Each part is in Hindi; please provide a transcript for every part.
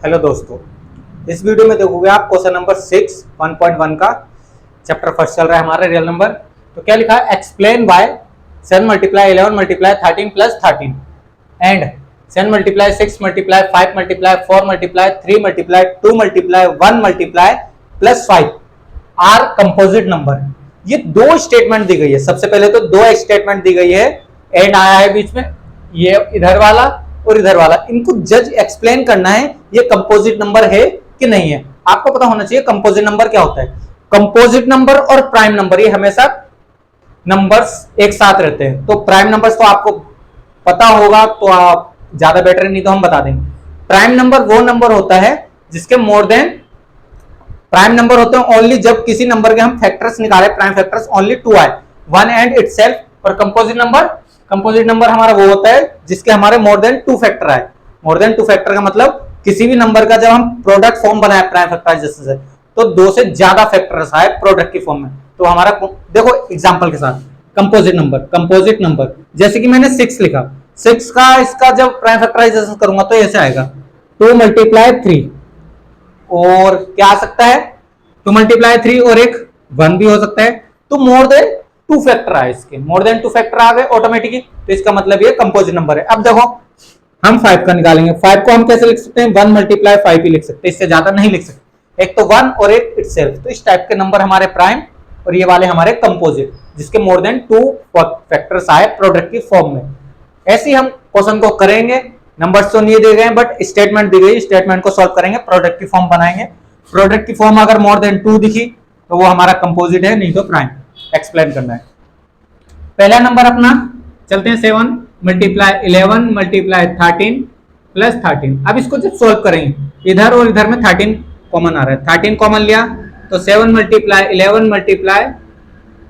हेलो दोस्तों, इस वीडियो में देखोगे आप क्वेश्चन नंबर 6 1.1 का चैप्टर फर्स्ट चल रहा है हमारा रियल नंबर। तो क्या लिखा है, explain why 7 multiply 11 multiply 13 plus 13 and 7 multiply 6 multiply 5 multiply 4 multiply 3 multiply 2 multiply 1 multiply plus 5 are composite number. ये दो स्टेटमेंट दी गई है। सबसे पहले तो दो स्टेटमेंट दी गई है, एंड आया है बीच में, ये इधर वाला और इधर वाला। इनको जज एक्सप्लेन करना है ये कंपोजिट नंबर है कि नहीं है। आपको पता होना चाहिए कंपोजिट नंबर क्या होता है। कंपोजिट नंबर और प्राइम नंबर ये हमेशा नंबर्स एक साथ रहते हैं। तो प्राइम नंबर्स तो आपको पता होगा, तो आप ज्यादा बेटर, नहीं तो हम बता देंगे। प्राइम नंबर वो नंबर होता है जिसके मोर देन, प्राइम नंबर होते हैं ओनली जब किसी नंबर के हम फैक्टर्स निकाले, प्राइम फैक्टर्स ओनली 2 आए, 1 एंड इटसेल्फ। और कंपोजिट नंबर हमारा वो होता है जिसके हमारे मोर देन 2 फैक्टर आए। मोर देन 2 फैक्टर का मतलब किसी भी नंबर का जब हम प्रोडक्ट फॉर्म बनाए प्राइम फैक्टराइजेशन से, तो 2 से ज्यादा फैक्टर्स आए प्रोडक्ट की फॉर्म में, तो हमारा, देखो एग्जांपल के साथ कंपोजिट नंबर जैसे कि मैंने 6 लिखा, 6 का इसका जब प्राइम फैक्टराइजेशन करूंगा तो ऐसे आएगा 2 मल्टीप्लाई 3, और क्या आ सकता है 2 मल्टीप्लाई 3 और एक 1 भी हो सकता है। तो मोर देन 2 फैक्टर आए, इसके मोर देन 2 फैक्टर आ गए ऑटोमेटिकली, तो इसका मतलब ये कंपोजिट नंबर है। अब देखो हम 5 का निकालेंगे। 5 को हम कैसे लिख सकते हैं, 1 मल्टीप्लाई 5 ही लिख सकते हैं, इससे ज्यादा नहीं लिख सकते। एक तो 1 और एक इटसेल्फ, तो इस टाइप के नंबर हमारे प्राइम और ये वाले हमारे कंपोजिट, जिसके मोर देन 2 फैक्टर्स आए प्रोडक्ट की फॉर्म में। ऐसे ही हम क्वेश्चन को करेंगे। नंबर्स तो नहीं दिए गए बट स्टेटमेंट दी गई, स्टेटमेंट को सॉल्व करेंगे, प्रोडक्ट की फॉर्म बनाएंगे। प्रोडक्ट की फॉर्म अगर मोर देन 2 दिखी तो वो हमारा कंपोजिट है, नहीं तो प्राइम। एक्सप्लेन करना है। पहला नंबर अपना चलते हैं 7 मल्टीप्लाई 11 मल्टीप्लाई 13 प्लस 13। अब इसको जब सॉल्व करेंगे, इधर और इधर में 13 कॉमन आ रहा है, 13 कॉमन लिया तो 7 मल्टीप्लाई 11 मल्टीप्लाई,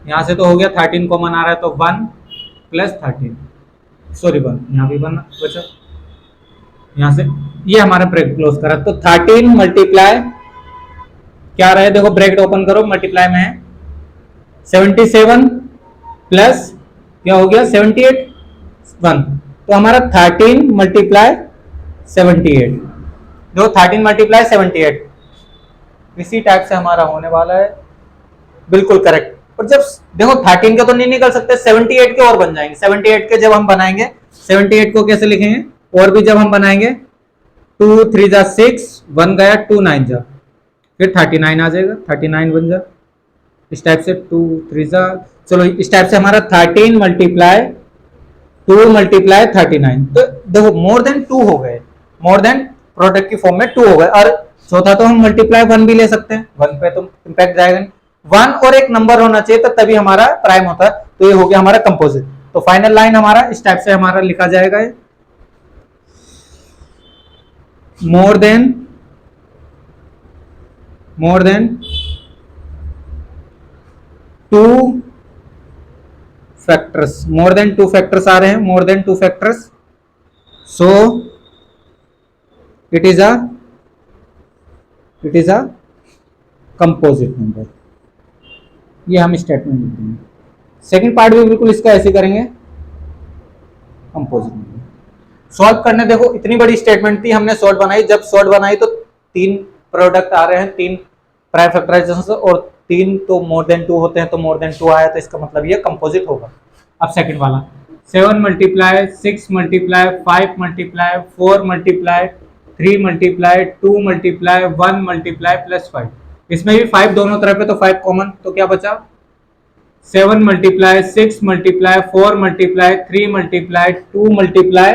यहां से तो हो गया 13 कॉमन आ रहा है तो 1 प्लस 13, सॉरी 1 यहां भी 1 बचा, यहां से ये हमारा ब्रैकेट क्लोज करा तो 13 मल्टीप्लाई क्या रहा है, देखो ब्रैकेट ओपन करो, मल्टीप्लाई में है 77 प्लस क्या हो गया 78 1, तो हमारा 13 मल्टीप्लाई 78, जो 13 मल्टीप्लाई 78 इसी टाइप से हमारा होने वाला है, बिल्कुल करेक्ट। और जब देखो 13 के तो नहीं निकल सकते, 78 के और बन जाएंगे। 78 के जब हम बनाएंगे, 78 को कैसे लिखेंगे, और भी जब हम बनाएंगे 2 3 जा 6, 1 गया 2 9 जा, फिर 39 आ जाएगा, 39 बन जा, इस टाइप से 2 3 जा, चलो इस टाइप से हमारा 13 मल्टीप्लाई 2 मल्टीप्लाई 39, तो देखो मोर देन 2 हो गए, मोर देन प्रोडक्ट की फॉर्म में 2 हो गए। और चौथा तो हम मल्टीप्लाई 1 भी ले सकते हैं, 1 पे तो इंपैक्ट जाएगा नहीं, 1 और एक नंबर होना चाहिए तो तभी हमारा प्राइम होता है, तो ये हो गया हमारा कंपोजिट। तो फाइनल लाइन हमारा इस टाइप से हमारा लिखा जाएगा, more than 2 factors, more than 2 factors आ रहे हैं, more than 2 factors, so it is a composite number. ये हम स्टेटमेंट लिख देंगे। सेकंड पार्ट भी बिल्कुल इसका ऐसे करेंगे, कंपोजिट नंबर सॉल्व करने। देखो इतनी बड़ी स्टेटमेंट थी, हमने शॉर्ट बनाई, जब शॉर्ट बनाई तो 3 प्रोडक्ट आ रहे हैं, 3 प्राइम फैक्टराइजेशन से, और 3 तो मोर देन 2 होते हैं, तो मोर देन 2 आया, तो इसका मतलब ये कंपोजिट होगा। अब सेकंड वाला 7 multiply 6 multiply 5 multiply 4 multiply 3 multiply 2 multiply 1 multiply plus 5, इसमें भी 5 दोनों तरफ है तो 5 कॉमन, तो क्या बचा 7 multiply 6 multiply 4 multiply 3 multiply 2 multiply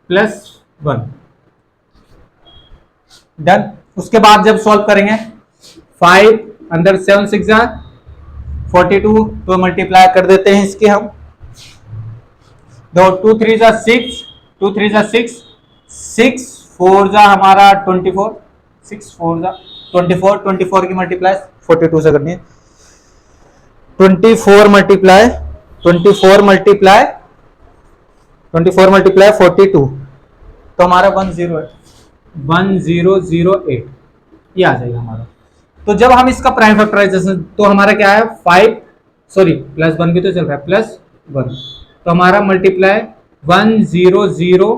plus 1, done. उसके बाद जब सॉल्व करेंगे 5 अंदर 7 6 जा 42, तो मल्टीप्लाई कर देते हैं इसके हम, दो 2 3 जा 6, 2 3 जा 6, 6 4 जा हमारा 24, 6 4 जा 24, 24 की मल्टीप्लाई 42 से करनी है, 24 मल्टीप्लाई 42, तो हमारा 1008 ये आ जाएगा हमारा। तो जब हम इसका प्राइम फैक्टराइजेशन, तो हमारा क्या है 5, सॉरी प्लस 1 भी तो चल रहा है, प्लस 1, तो हमारा मल्टीप्लाई 1008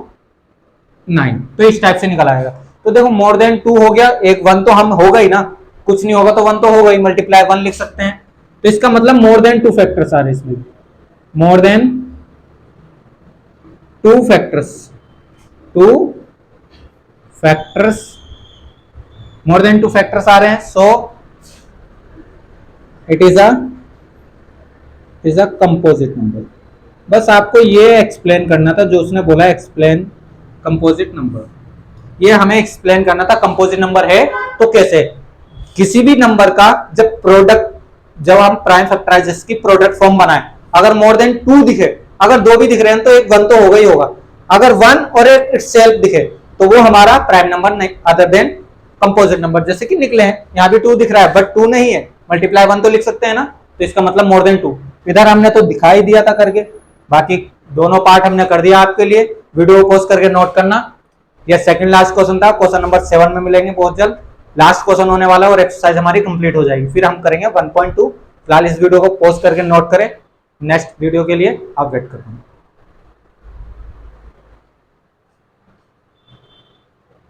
9, तो इस टाइप से निकल आएगा। तो देखो मोर देन 2 हो गया, एक 1 तो हम होगा ही ना, कुछ नहीं होगा तो 1 तो होगा ही, मल्टीप्लाई 1 लिख सकते हैं। तो इसका मतलब मोर देन 2 फैक्टर्स आ रहे इसमें, more than 2 factors, 2 factors, more than 2 factors आ रहे हैं। So it is a composite number. बस आपको ये एक्सप्लेन करना था जो उसने बोला, एक्सप्लेन कंपोजिट नंबर, ये हमें एक्सप्लेन करना था। कंपोजिट नंबर है तो कैसे, किसी भी नंबर का जब प्रोडक्ट, जब हम प्राइम फैक्टराइजेशन की प्रोडक्ट फॉर्म बनाए, अगर मोर देन 2 दिखे, अगर 2 भी दिख रहे हैं तो एक 1 तो होगा ही होगा, अगर 1 और एक इटसेल्फ दिखे तो वो हमारा प्राइम नंबर नहीं, अदर देन कंपोजिट नंबर। जैसे कि निकले हैं, यहाँ भी 2 दिख रहा है बट 2 नहीं है, मल्टीप्लाई 1 तो लिख सकते हैं ना, तो इसका मतलब मोर देन 2। इधर हमने तो दिखाई दिया था करके, बाकी दोनों पार्ट हमने कर दिया आपके लिए, वीडियो को पॉज करके नोट करना। यह सेकंड लास्ट क्वेश्चन था, क्वेश्चन नंबर 7 में मिलेंगे बहुत जल्द, लास्ट क्वेश्चन होने वाला है और एक्सरसाइज हमारी कंप्लीट हो जाएगी, फिर हम करेंगे 1.2। फिलहाल इस वीडियो को पॉज करके नोट करें, नेक्स्ट वीडियो के लिए आप वेट करें।